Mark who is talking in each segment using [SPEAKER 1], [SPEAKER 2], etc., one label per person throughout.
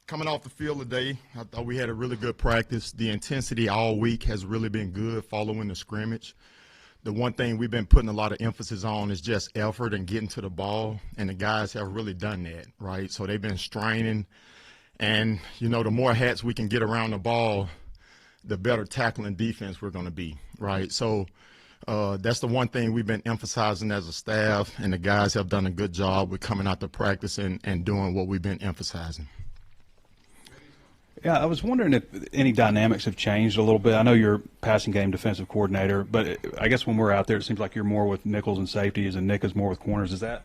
[SPEAKER 1] Coming off the field today, I thought we had a really good practice. The intensity all week has really been good following the scrimmage. The one thing we've been putting a lot of emphasis on is just effort and getting to the ball, and the guys have really done that, right? So they've been straining, and, you know, the more hats we can get around the ball, the better tackling defense we're going to be, right? So that's the one thing we've been emphasizing as a staff, and the guys have done a good job with coming out to practice and doing what we've been emphasizing.
[SPEAKER 2] Yeah, I was wondering if any dynamics have changed a little bit. I know you're passing game defensive coordinator, but I guess when we're out there, it seems like you're more with nickels and safeties, and Nick is more with corners. Are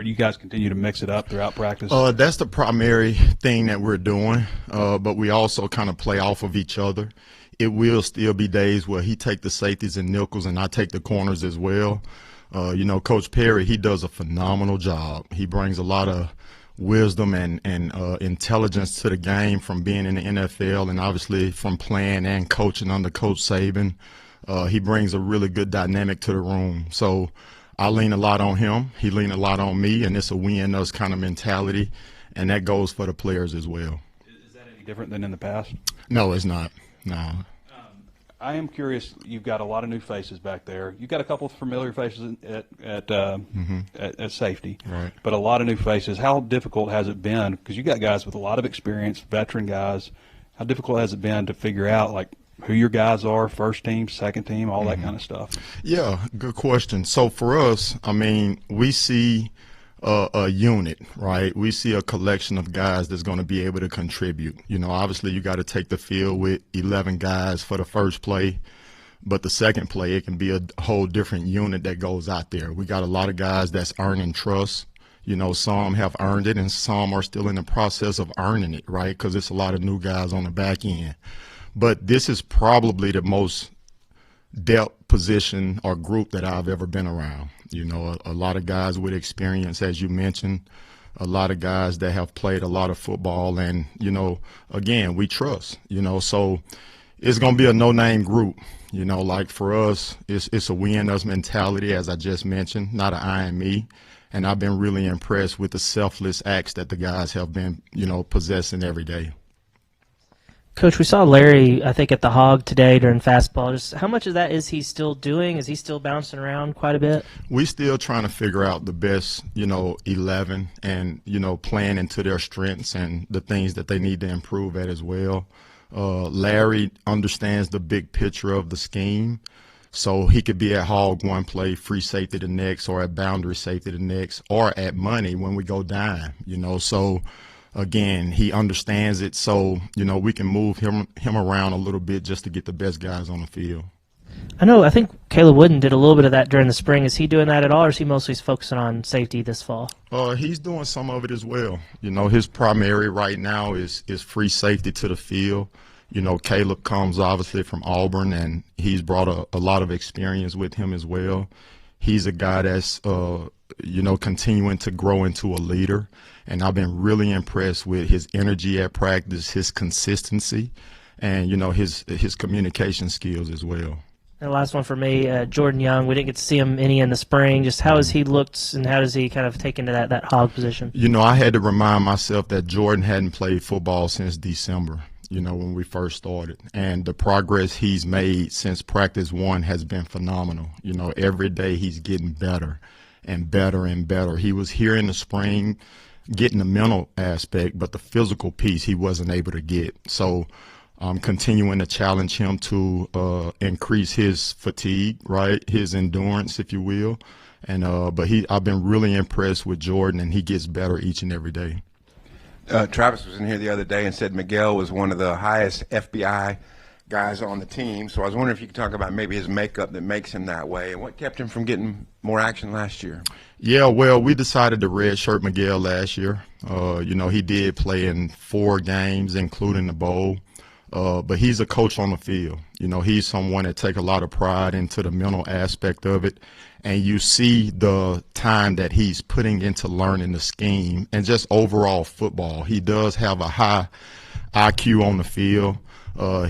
[SPEAKER 2] you guys continue to mix it up throughout practice?
[SPEAKER 1] That's the primary thing that we're doing, but we also kind of play off of each other. It will still be days where he take the safeties and nickels, and I take the corners as well. You know, Coach Perry, he does a phenomenal job. He brings a lot of wisdom and intelligence to the game from being in the NFL and obviously from playing and coaching under Coach Saban. He brings a really good dynamic to the room. So I lean a lot on him. He lean a lot on me, and it's a we-and-us kind of mentality, and that goes for the players as well.
[SPEAKER 2] Is that any different than in the past?
[SPEAKER 1] No, it's not. No.
[SPEAKER 2] I am curious. You've got a lot of new faces back there. You've got a couple of familiar faces at safety,
[SPEAKER 1] right?
[SPEAKER 2] But a lot of new faces. How difficult has it been? Because you got guys with a lot of experience, veteran guys. How difficult has it been to figure out like who your guys are, first team, second team, all that kind of stuff?
[SPEAKER 1] Yeah, good question. So for us, I mean, we see a unit, right? We see a collection of guys that's going to be able to contribute. You know, obviously you got to take the field with 11 guys for the first play, but the second play, it can be a whole different unit that goes out there. We got a lot of guys that's earning trust. You know, some have earned it and some are still in the process of earning it, right? Because it's a lot of new guys on the back end. But this is probably the most depth position or group that I've ever been around. You know, a lot of guys with experience, as you mentioned, a lot of guys that have played a lot of football, and, you know, again, we trust, you know, so it's going to be a no-name group. You know, like for us, it's a we-and-us mentality, as I just mentioned, not an I and me. And I've been really impressed with the selfless acts that the guys have been, you know, possessing every day.
[SPEAKER 3] Coach, we saw Larry, I think, at the Hog today during fastball. Just how much of that is he still doing? Is he still bouncing around quite a bit?
[SPEAKER 1] We still trying to figure out the best, you know, 11 and, you know, playing into their strengths and the things that they need to improve at as well. Larry understands the big picture of the scheme, so he could be at Hog one play, free safety the next, or at boundary safety the next, or at money when we go down, you know. So again, he understands it, so, you know, we can move him around a little bit just to get the best guys on the field.
[SPEAKER 3] I think Caleb Wooden did a little bit of that during the spring. Is he doing that at all, or is he mostly focusing on safety this fall?
[SPEAKER 1] He's doing some of it as well. You know, his primary right now is free safety to the field. You know, Caleb comes obviously from Auburn, and he's brought a lot of experience with him as well. He's a guy that's, you know, continuing to grow into a leader. And I've been really impressed with his energy at practice, his consistency, and, you know, his communication skills as well.
[SPEAKER 3] And the last one for me, Jordan Young. We didn't get to see him any in the spring. Just how has he looked, and how does he kind of take into that Hog position?
[SPEAKER 1] You know, I had to remind myself that Jordan hadn't played football since December, you know, when we first started. And the progress he's made since practice one has been phenomenal. You know, every day he's getting better and better and better. He was here in the spring getting the mental aspect, but the physical piece he wasn't able to get. So I'm continuing to challenge him to increase his fatigue, right, his endurance, if you will. And but I've been really impressed with Jordan, and he gets better each and every day.
[SPEAKER 4] Travis was in here the other day and said Miguel was one of the highest FBI guys on the team. So I was wondering if you could talk about maybe his makeup that makes him that way, and what kept him from getting more action last year.
[SPEAKER 1] Yeah, well, we decided to redshirt Miguel last year. You know, he did play in 4 games, including the bowl. But he's a coach on the field. You know, he's someone that take a lot of pride into the mental aspect of it. And you see the time that he's putting into learning the scheme and just overall football. He does have a high IQ on the field.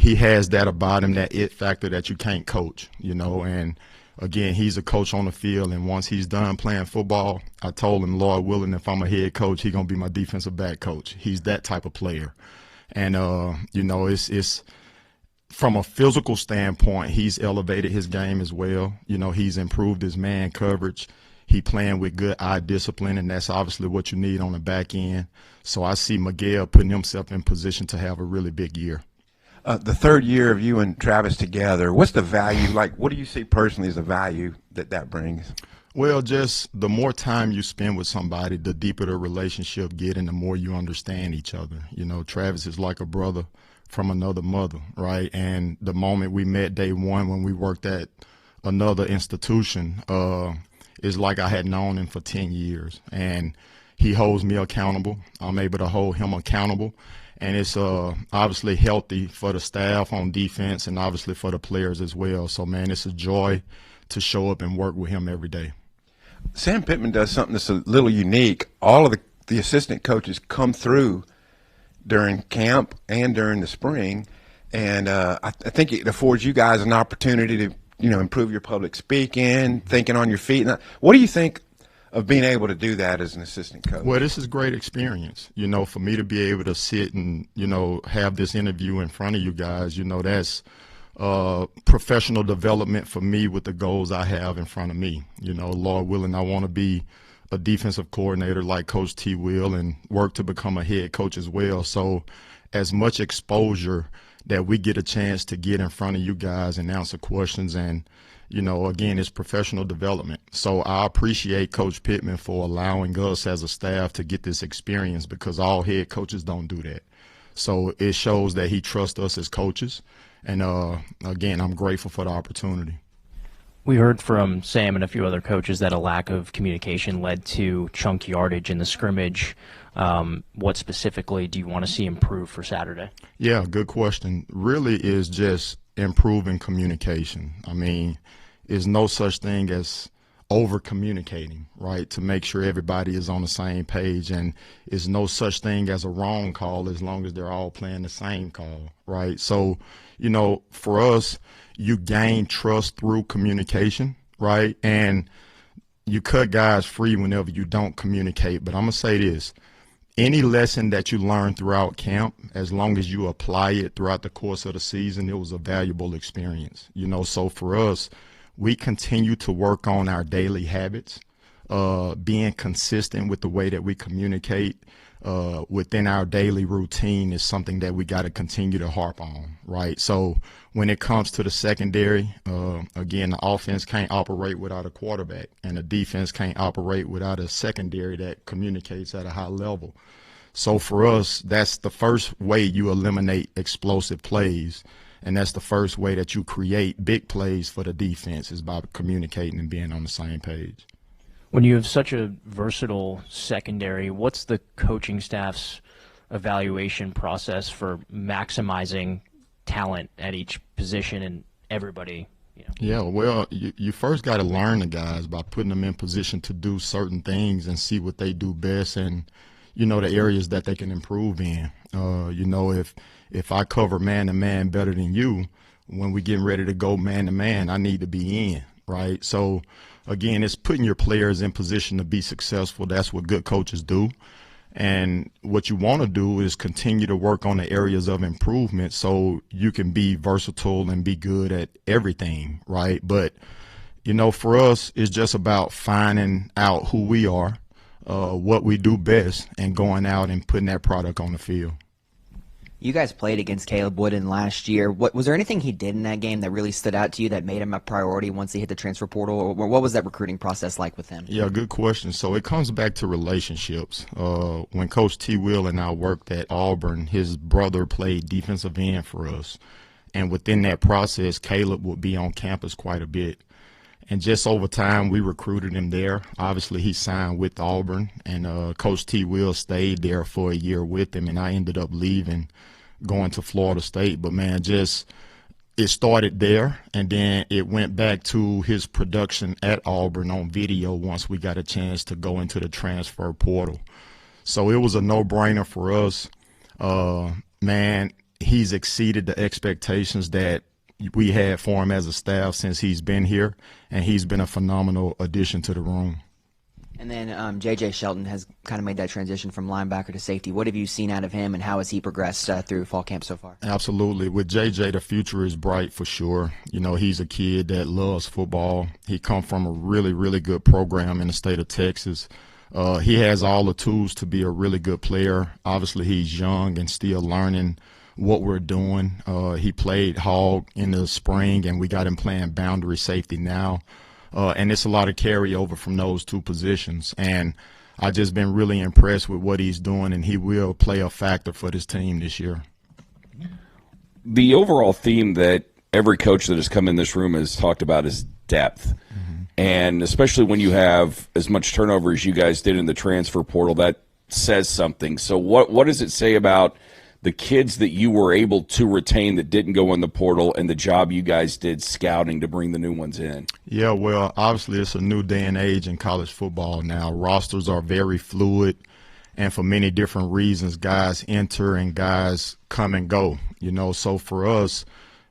[SPEAKER 1] He has that about him, that it factor that you can't coach, you know, and again, he's a coach on the field, and once he's done playing football, I told him, Lord willing, if I'm a head coach, he's going to be my defensive back coach. He's that type of player. And, you know, it's from a physical standpoint, he's elevated his game as well. You know, he's improved his man coverage. He playing with good eye discipline, and that's obviously what you need on the back end. So I see Miguel putting himself in position to have a really big year.
[SPEAKER 4] The third year of you and Travis together, what's the value? Like, what do you see personally as the value that brings?
[SPEAKER 1] Well, just the more time you spend with somebody, the deeper the relationship get and the more you understand each other. You know, Travis is like a brother from another mother, right? And the moment we met day one when we worked at another institution, is like I had known him for 10 years. And he holds me accountable. I'm able to hold him accountable. And it's obviously healthy for the staff on defense and obviously for the players as well. So, man, it's a joy to show up and work with him every day.
[SPEAKER 4] Sam Pittman does something that's a little unique. All of the assistant coaches come through during camp and during the spring, and I think it affords you guys an opportunity to, you know, improve your public speaking, thinking on your feet. What do you think of being able to do that as an assistant coach?
[SPEAKER 1] Well, this is great experience, you know, for me to be able to sit and, you know, have this interview in front of you guys. You know, that's professional development for me with the goals I have in front of me. You know, Lord willing, I want to be a defensive coordinator like Coach T will and work to become a head coach as well. So as much exposure that we get a chance to get in front of you guys and answer questions, and, you know, again, it's professional development. So I appreciate Coach Pittman for allowing us as a staff to get this experience, because all head coaches don't do that. So it shows that he trusts us as coaches. And, again, I'm grateful for the opportunity.
[SPEAKER 5] We heard from Sam and a few other coaches that a lack of communication led to chunk yardage in the scrimmage. What specifically do you want to see improve for Saturday?
[SPEAKER 1] Yeah, good question. Really is just improving communication. I mean, there's no such thing as over communicating, right, to make sure everybody is on the same page, and there's no such thing as a wrong call as long as they're all playing the same call, right? So, you know, for us, you gain trust through communication, right? And you cut guys free whenever you don't communicate. But I'm going to say this. Any lesson that you learn throughout camp, as long as you apply it throughout the course of the season, it was a valuable experience. You know, so for us, we continue to work on our daily habits, being consistent with the way that we communicate within our daily routine is something that we got to continue to harp on, right? So when it comes to the secondary, again, the offense can't operate without a quarterback, and the defense can't operate without a secondary that communicates at a high level. So for us, that's the first way you eliminate explosive plays, and that's the first way that you create big plays for the defense, is by communicating and being on the same page.
[SPEAKER 5] When you have such a versatile secondary, what's the coaching staff's evaluation process for maximizing talent at each position and everybody? You know?
[SPEAKER 1] Yeah, well, you first got to learn the guys by putting them in position to do certain things and see what they do best, and, you know, the areas that they can improve in. You know, if I cover man-to-man better than you, when we getting ready to go man-to-man, I need to be in, right? So, again, it's putting your players in position to be successful. That's what good coaches do. And what you want to do is continue to work on the areas of improvement so you can be versatile and be good at everything, right? But, you know, for us, it's just about finding out who we are, what we do best, and going out and putting that product on the field.
[SPEAKER 6] You guys played against Caleb Wooden last year. Was there anything he did in that game that really stood out to you that made him a priority once he hit the transfer portal? Or what was that recruiting process like with him?
[SPEAKER 1] Yeah, good question. So it comes back to relationships. When Coach T. Will and I worked at Auburn, his brother played defensive end for us. And within that process, Caleb would be on campus quite a bit. And just over time, we recruited him there. Obviously, he signed with Auburn, and Coach T. Will stayed there for a year with him, and I ended up leaving, going to Florida State. But, man, just it started there, and then it went back to his production at Auburn on video once we got a chance to go into the transfer portal. So it was a no-brainer for us. Man, he's exceeded the expectations that we had for him as a staff since he's been here, and he's been a phenomenal addition to the room.
[SPEAKER 6] And then J.J. Shelton has kind of made that transition from linebacker to safety. What have you seen out of him, and how has he progressed through fall camp so far?
[SPEAKER 1] Absolutely. With J.J., the future is bright for sure. You know, he's a kid that loves football. He come from a really, really good program in the state of Texas. He has all the tools to be a really good player. Obviously, he's young and still learning what we're doing. He played hog in the spring, and we got him playing boundary safety now. And it's a lot of carryover from those two positions. And I've just been really impressed with what he's doing, and he will play a factor for this team this year.
[SPEAKER 7] The overall theme that every coach that has come in this room has talked about is depth. Mm-hmm. And especially when you have as much turnover as you guys did in the transfer portal, that says something. So what does it say about the kids that you were able to retain that didn't go in the portal and the job you guys did scouting to bring the new ones in?
[SPEAKER 1] Yeah, well, obviously it's a new day and age in college football now. Rosters are very fluid, and for many different reasons, guys enter and guys come and go. You know, so for us,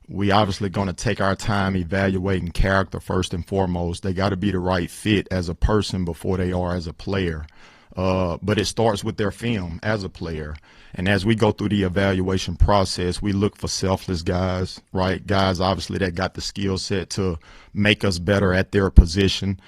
[SPEAKER 1] we obviously going to take our time evaluating character first and foremost. They got to be the right fit as a person before they are as a player. But it starts with their film as a player. And as we go through the evaluation process, we look for selfless guys, right? Guys, obviously, that got the skill set to make us better at their position.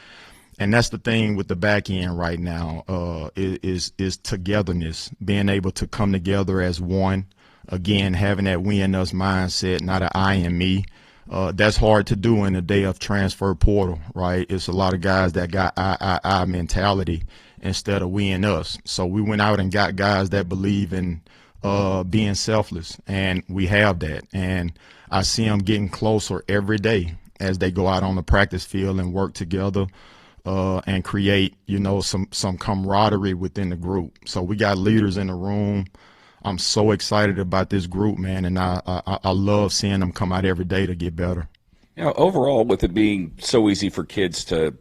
[SPEAKER 1] And that's the thing with the back end right now, is togetherness, being able to come together as one. Again, having that we and us mindset, not an I and me. That's hard to do in the day of transfer portal, right? It's a lot of guys that got I mentality instead of we and us. So we went out and got guys that believe in being selfless, and we have that. And I see them getting closer every day as they go out on the practice field and work together and create, you know, some camaraderie within the group. So we got leaders in the room. I'm so excited about this group, man, and I love seeing them come out every day to get better.
[SPEAKER 7] You know, overall, with it being so easy for kids to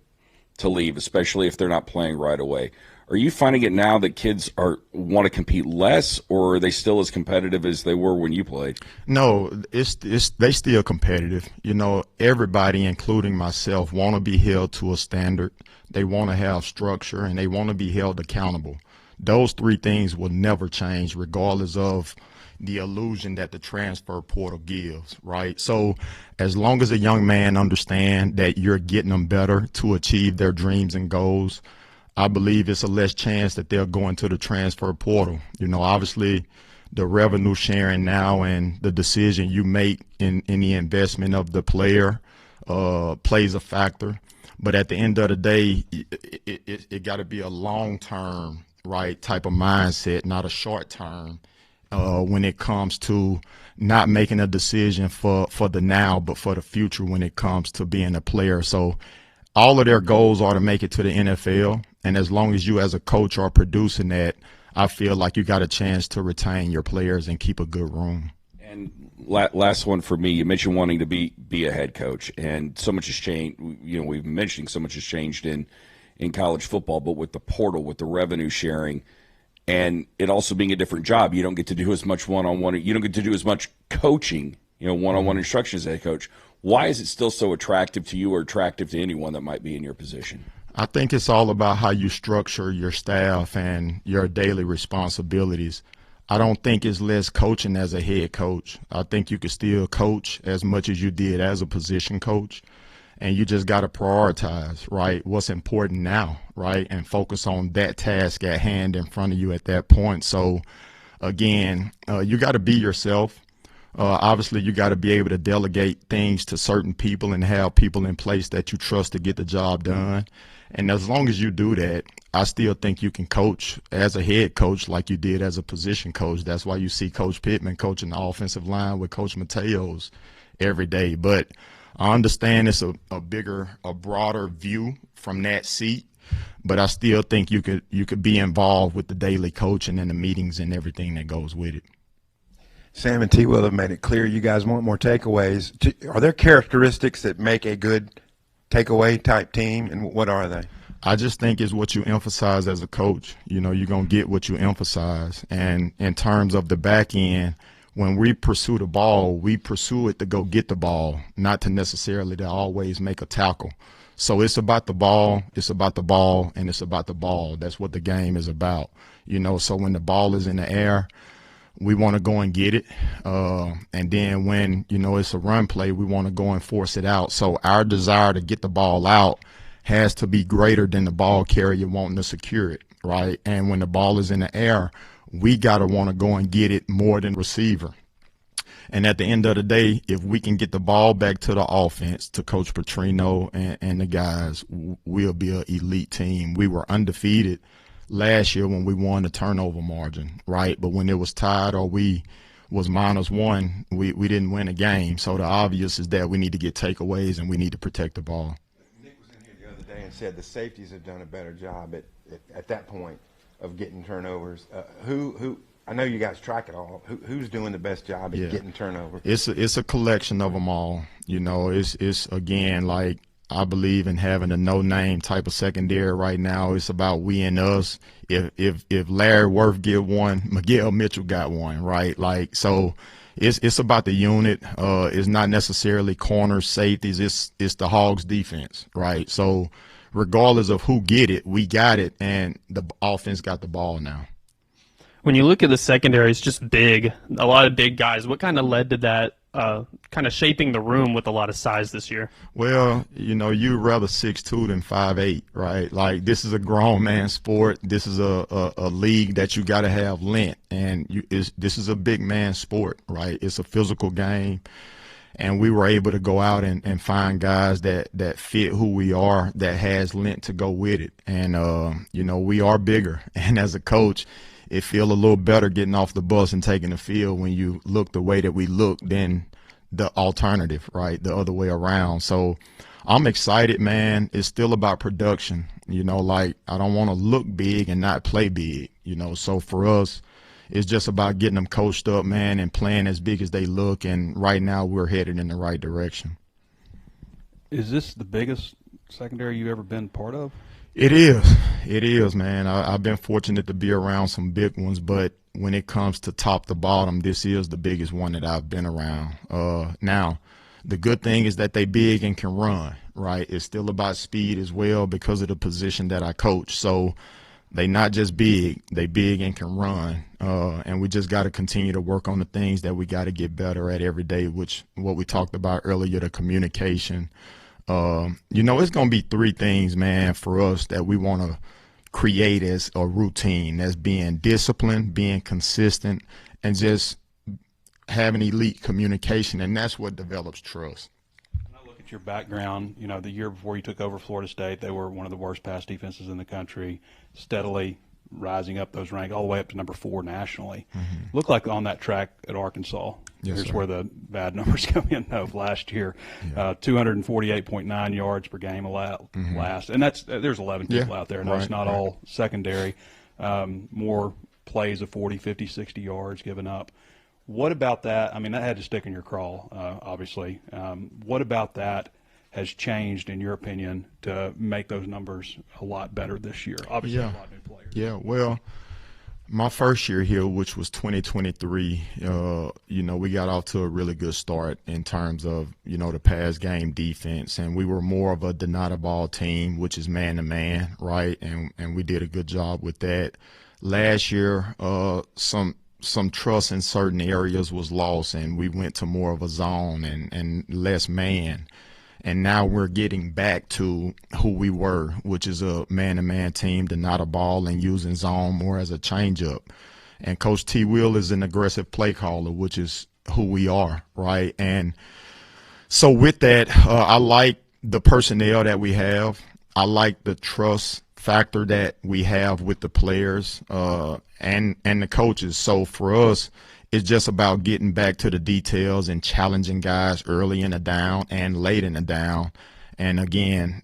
[SPEAKER 7] leave, especially if they're not playing right away, are you finding it now that kids want to compete less, or are they still as competitive as they were when you played?
[SPEAKER 1] No, they still competitive. You know, everybody, including myself, want to be held to a standard. They want to have structure, and they want to be held accountable. Those three things will never change regardless of the illusion that the transfer portal gives, right? So as long as a young man understands that you're getting them better to achieve their dreams and goals, I believe it's a less chance that they'll go into the transfer portal. You know, obviously the revenue sharing now and the decision you make in the investment of the player plays a factor. But at the end of the day, it got to be a long-term, right, type of mindset, not a short term, when it comes to not making a decision for the now, but for the future when it comes to being a player. So all of their goals are to make it to the NFL. And as long as you as a coach are producing that, I feel like you got a chance to retain your players and keep a good room.
[SPEAKER 7] And last one for me, you mentioned wanting to be a head coach, and so much has changed. You know, we've been mentioning so much has changed in college football, but with the portal, with the revenue sharing, and it also being a different job, you don't get to do as much one-on-one. You don't get to do as much coaching, you know, one-on-one instruction as a head coach. Why is it still so attractive to you or attractive to anyone that might be in your position?
[SPEAKER 1] I think it's all about how you structure your staff and your daily responsibilities. I don't think it's less coaching as a head coach. I think you could still coach as much as you did as a position coach. And you just got to prioritize, right, what's important now, right, and focus on that task at hand in front of you at that point. So, again, you got to be yourself. Obviously, you got to be able to delegate things to certain people and have people in place that you trust to get the job done. And as long as you do that, I still think you can coach as a head coach like you did as a position coach. That's why you see Coach Pittman coaching the offensive line with Coach Mateos every day. But I understand it's a bigger, a broader view from that seat, but I still think you could be involved with the daily coaching and the meetings and everything that goes with it.
[SPEAKER 4] Sam and T. Will have made it clear you guys want more takeaways. Are there characteristics that make a good takeaway type team, and what are they?
[SPEAKER 1] I just think it's what you emphasize as a coach. You know, you're going to get what you emphasize. And in terms of the back end, when we pursue the ball, we pursue it to go get the ball, not to necessarily to always make a tackle. So it's about the ball, it's about the ball, and it's about the ball. That's what the game is about. So when the ball is in the air, we want to go and get it. And then when, it's a run play, we want to go and force it out. So our desire to get the ball out has to be greater than the ball carrier wanting to secure it, right? And when the ball is in the air, we got to want to go and get it more than receiver. And at the end of the day, if we can get the ball back to the offense, to Coach Petrino and the guys, we'll be an elite team. We were undefeated last year when we won the turnover margin, right? But when it was tied or we was -1, we didn't win a game. So the obvious is that we need to get takeaways and we need to protect the ball.
[SPEAKER 4] Nick was in here the other day and said the safeties have done a better job at that point of getting turnovers. Who I know you guys track it all. Who's doing the best job at getting turnovers?
[SPEAKER 1] It's a collection of them all. It's again, like, I believe in having a no-name type of secondary right now. It's about we and us. If Larry Worth get one, Miguel Mitchell got one, right? Like, so it's about the unit. It's not necessarily corners, safeties. It's the Hogs defense, right? So regardless of who get it, we got it, and the offense got the ball now.
[SPEAKER 8] When you look at the secondary, it's just big, a lot of big guys. What kind of led to that kind of shaping the room with a lot of size this year? Well,
[SPEAKER 1] you'd rather 6'2" than 5'8", right? Like, this is a grown man sport. This is a league that you got to have length, and this is a big man sport, right? It's a physical game. And we were able to go out and find guys that fit who we are, that has length to go with it. And, we are bigger. And as a coach, it feels a little better getting off the bus and taking the field when you look the way that we look than the alternative, right, the other way around. So I'm excited, man. It's still about production. Like, I don't want to look big and not play big, So for us, it's just about getting them coached up, man, and playing as big as they look. And right now we're headed in the right direction.
[SPEAKER 2] Is this the biggest secondary you've ever been part of?
[SPEAKER 1] It is, man. I've been fortunate to be around some big ones, but when it comes to top to bottom, this is the biggest one that I've been around. Now, the good thing is that they big and can run, right? It's still about speed as well because of the position that I coach. So they not just big, they big and can run. And we just got to continue to work on the things that we got to get better at every day, which what we talked about earlier, the communication. It's going to be three things, man, for us that we want to create as a routine. That's being disciplined, being consistent, and just having elite communication. And that's what develops trust.
[SPEAKER 2] When I look at your background, the year before you took over Florida State, they were one of the worst pass defenses in the country, steadily rising up those ranks all the way up to number 4 nationally. Mm-hmm. Looked like on that track at Arkansas.
[SPEAKER 1] Yes,
[SPEAKER 2] here's
[SPEAKER 1] sir.
[SPEAKER 2] where the bad numbers come in of last year. 248.9 yards per game last. And there's 11 people out there. No, it's not all secondary. More plays of 40, 50, 60 yards given up. What about that? I mean, that had to stick in your craw, obviously. What about that has changed, in your opinion, to make those numbers a lot better this year? Obviously, a lot of new players.
[SPEAKER 1] Yeah, well, my first year here, which was 2023, we got off to a really good start in terms of, the pass game defense. And we were more of a deny ball team, which is man-to-man, right? And we did a good job with that. Last year, some trust in certain areas was lost, and we went to more of a zone and less man. And now we're getting back to who we were, which is a man-to-man team, deny the ball and using zone more as a changeup. And Coach T. Will is an aggressive play caller, which is who we are, right? And so with that, I like the personnel that we have. I like the trust factor that we have with the players and the coaches. So for us, it's just about getting back to the details and challenging guys early in the down and late in the down. And, again,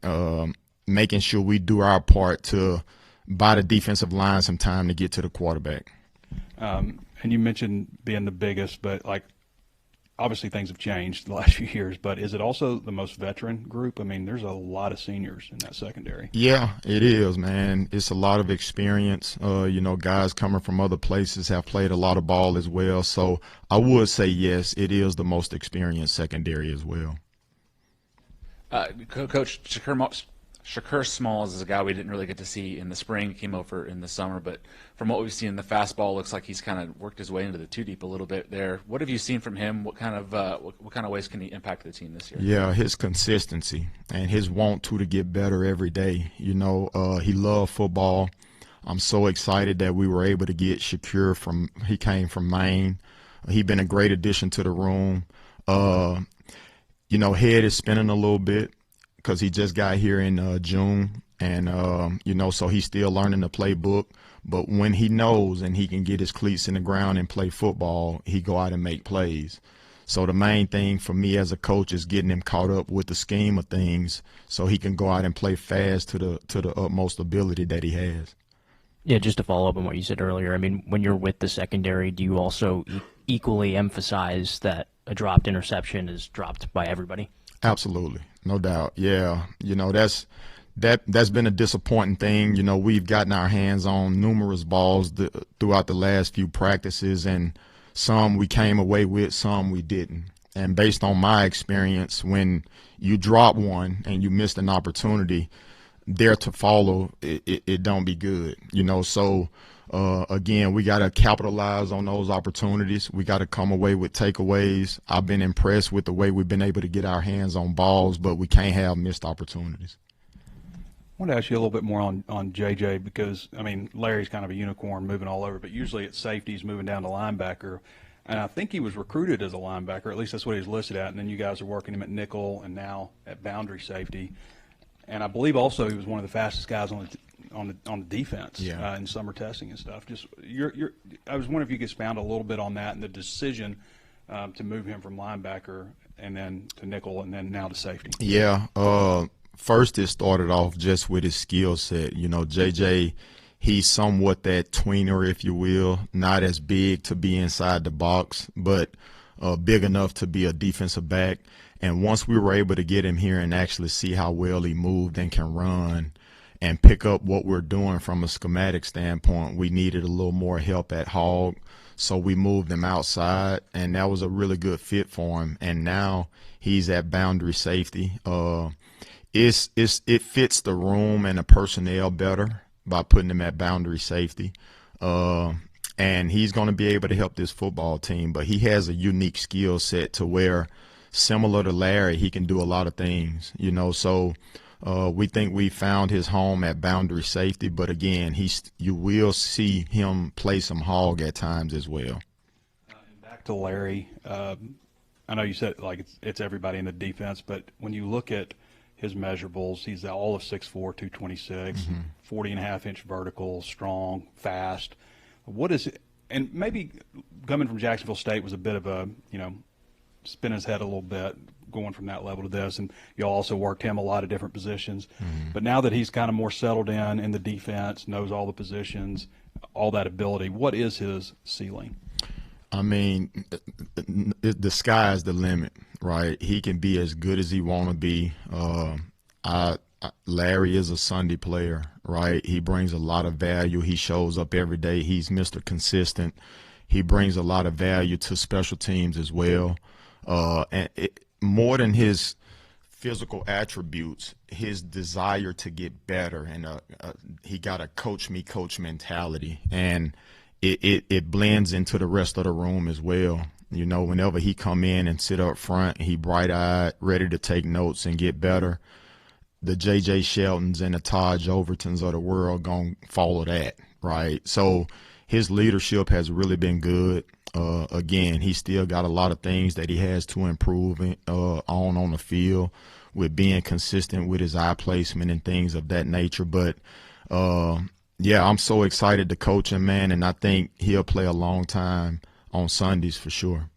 [SPEAKER 1] making sure we do our part to buy the defensive line some time to get to the quarterback.
[SPEAKER 2] And you mentioned being the biggest, but, like, obviously things have changed the last few years, but is it also the most veteran group? I mean, there's a lot of seniors in that secondary.
[SPEAKER 1] Yeah, it is, man. It's a lot of experience. Guys coming from other places have played a lot of ball as well. So I would say, yes, it is the most experienced secondary as well.
[SPEAKER 9] Coach Shakur Smalls is a guy we didn't really get to see in the spring. He came over in the summer, but from what we've seen in the fastball, looks like he's kind of worked his way into the two deep a little bit there. What have you seen from him? What kind of ways can he impact the team this year?
[SPEAKER 1] Yeah, his consistency and his want to get better every day. He loved football. I'm so excited that we were able to get Shakur he came from Maine. He's been a great addition to the room. Head is spinning a little bit because he just got here in June, and so he's still learning the playbook. But when he knows and he can get his cleats in the ground and play football, he go out and make plays. So the main thing for me as a coach is getting him caught up with the scheme of things, so he can go out and play fast to the utmost ability that he has.
[SPEAKER 5] Yeah, just to follow up on what you said earlier, I mean, when you're with the secondary, do you also equally emphasize that a dropped interception is dropped by everybody?
[SPEAKER 1] Absolutely, no doubt. Yeah, that's been a disappointing thing. We've gotten our hands on numerous balls throughout the last few practices, and some we came away with, some we didn't. And based on my experience, when you drop one and you missed an opportunity, there to follow, it don't be good. So again, we got to capitalize on those opportunities. We got to come away with takeaways. I've been impressed with the way we've been able to get our hands on balls, but we can't have missed opportunities.
[SPEAKER 2] I want to ask you a little bit more on JJ because, I mean, Larry's kind of a unicorn moving all over, but usually at safety he's moving down to linebacker. And I think he was recruited as a linebacker, at least that's what he was listed at, and then you guys are working him at nickel and now at boundary safety. And I believe also he was one of the fastest guys on the defense in summer testing and stuff. Just I was wondering if you could expound a little bit on that and the decision to move him from linebacker and then to nickel and then now to safety.
[SPEAKER 1] Yeah. First, it started off just with his skill set. JJ, he's somewhat that tweener, if you will, not as big to be inside the box, but big enough to be a defensive back. And once we were able to get him here and actually see how well he moved and can run and pick up what we're doing from a schematic standpoint, we needed a little more help at Hog. So we moved him outside, and that was a really good fit for him. And now he's at boundary safety. It fits the room and the personnel better by putting him at boundary safety. And he's going to be able to help this football team. But he has a unique skill set to where, similar to Larry, he can do a lot of things, so we think we found his home at boundary safety, but again, you will see him play some Hog at times as well.
[SPEAKER 2] And back to Larry, I know you said it's everybody in the defense, but when you look at his measurables, he's all of 6'4", 226, 40.5-inch vertical, strong, fast. What is it? And maybe coming from Jacksonville State was a bit of a, spin his head a little bit going from that level to this, and you also worked him a lot of different positions. But now that he's kind of more settled in the defense, knows all the positions, all that ability, what is his ceiling?
[SPEAKER 1] I mean, the sky is the limit, right? He can be as good as he want to be. Larry is a Sunday player, right? He brings a lot of value. He shows up every day. He's Mr. Consistent. He brings a lot of value to special teams as well. More than his physical attributes, his desire to get better, and he got a coach mentality, and it blends into the rest of the room as well. Whenever he come in and sit up front, he bright-eyed, ready to take notes and get better. The J.J. Sheltons and the Taj Overtons of the world gonna follow that, right? So his leadership has really been good. Again, he still got a lot of things that he has to improve on the field with being consistent with his eye placement and things of that nature. But, I'm so excited to coach him, man, and I think he'll play a long time on Sundays for sure.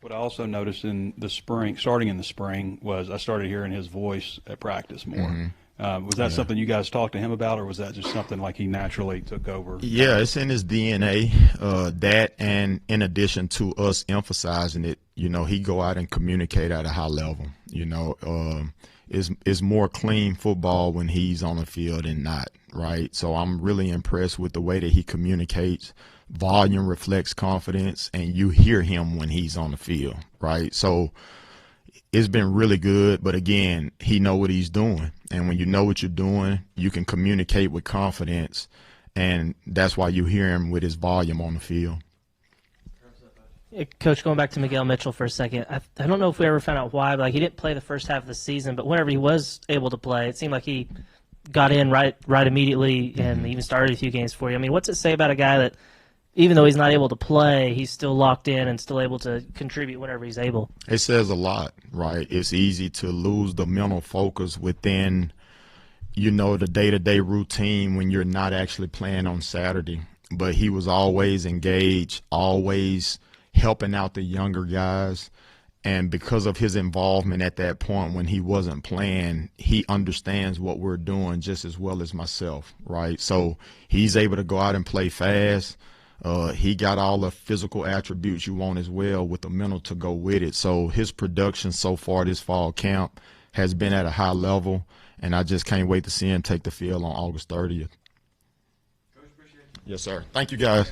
[SPEAKER 2] What I also noticed in the spring, starting in the spring, was I started hearing his voice at practice more. Was that something you guys talked to him about, or was that just something like he naturally took over?
[SPEAKER 1] Yeah, it's in his DNA, that, and in addition to us emphasizing it, he go out and communicate at a high level. It's more clean football when he's on the field and not, right? So I'm really impressed with the way that he communicates. Volume reflects confidence, and you hear him when he's on the field, right? So it's been really good, but again, he know what he's doing. And when you know what you're doing, you can communicate with confidence, and that's why you hear him with his volume on the field.
[SPEAKER 3] Coach, going back to Miguel Mitchell for a second, I don't know if we ever found out why, but he didn't play the first half of the season, but whenever he was able to play, it seemed like he got in right immediately and even started a few games for you. I mean, what's it say about a guy that, even though he's not able to play, he's still locked in and still able to contribute whenever he's able?
[SPEAKER 1] It says a lot, right? It's easy to lose the mental focus within, the day-to-day routine when you're not actually playing on Saturday. But he was always engaged, always helping out the younger guys. And because of his involvement at that point when he wasn't playing, he understands what we're doing just as well as myself, right? So he's able to go out and play fast. He got all the physical attributes you want as well with the mental to go with it. So his production so far this fall camp has been at a high level, and I just can't wait to see him take the field on August 30th. Coach, appreciate it. Yes, sir. Thank you, guys.